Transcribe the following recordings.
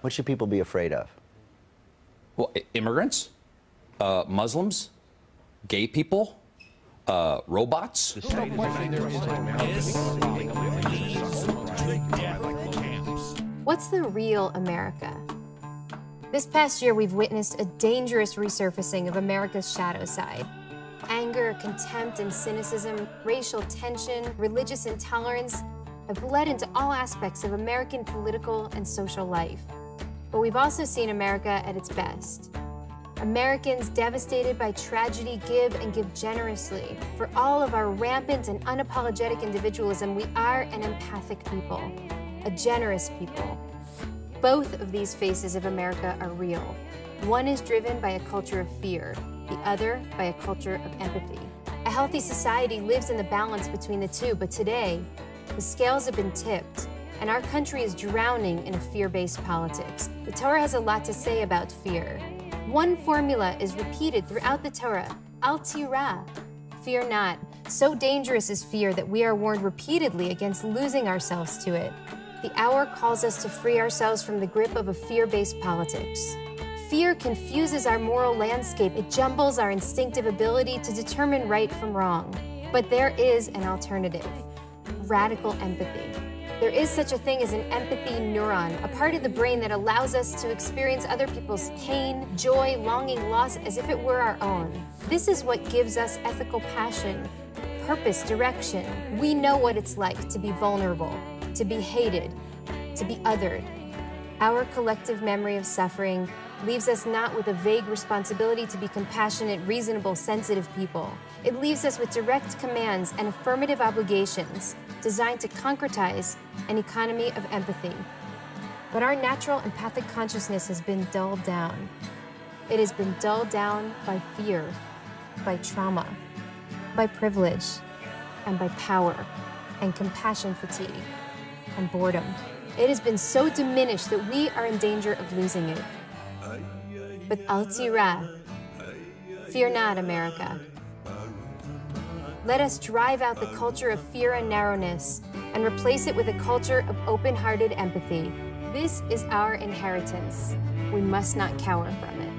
What should people be afraid of? Well, immigrants, Muslims, gay people, robots. What's the real America? This past year, we've witnessed a dangerous resurfacing of America's shadow side. Anger, contempt, and cynicism, racial tension, religious intolerance have bled into all aspects of American political and social life. But we've also seen America at its best. Americans devastated by tragedy give and give generously. For all of our rampant and unapologetic individualism, we are an empathic people, a generous people. Both of these faces of America are real. One is driven by a culture of fear, the other by a culture of empathy. A healthy society lives in the balance between the two, but today, the scales have been tipped, and our country is drowning in a fear-based politics. The Torah has a lot to say about fear. One formula is repeated throughout the Torah, Tirah, fear not. So dangerous is fear that we are warned repeatedly against losing ourselves to it. The hour calls us to free ourselves from the grip of a fear-based politics. Fear confuses our moral landscape. It jumbles our instinctive ability to determine right from wrong. But there is an alternative, radical empathy. There is such a thing as an empathy neuron, a part of the brain that allows us to experience other people's pain, joy, longing, loss as if it were our own. This is what gives us ethical passion, purpose, direction. We know what it's like to be vulnerable, to be hated, to be othered. Our collective memory of suffering leaves us not with a vague responsibility to be compassionate, reasonable, sensitive people. It leaves us with direct commands and affirmative obligations designed to concretize an economy of empathy. But our natural empathic consciousness has been dulled down. It has been dulled down by fear, by trauma, by privilege, and by power, and compassion fatigue, and boredom. It has been so diminished that we are in danger of losing it. But Tirah, fear not, America. Let us drive out the culture of fear and narrowness and replace it with a culture of open-hearted empathy. This is our inheritance. We must not cower from it.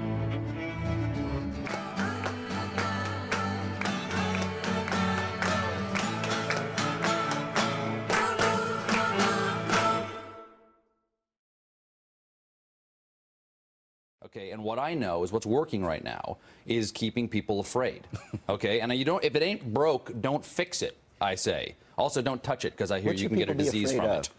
Okay, and what I know is what's working right now is keeping people afraid. Okay, and you don't, if it ain't broke, don't fix it, I say. Also, don't touch it, because I hear you can get a disease from it.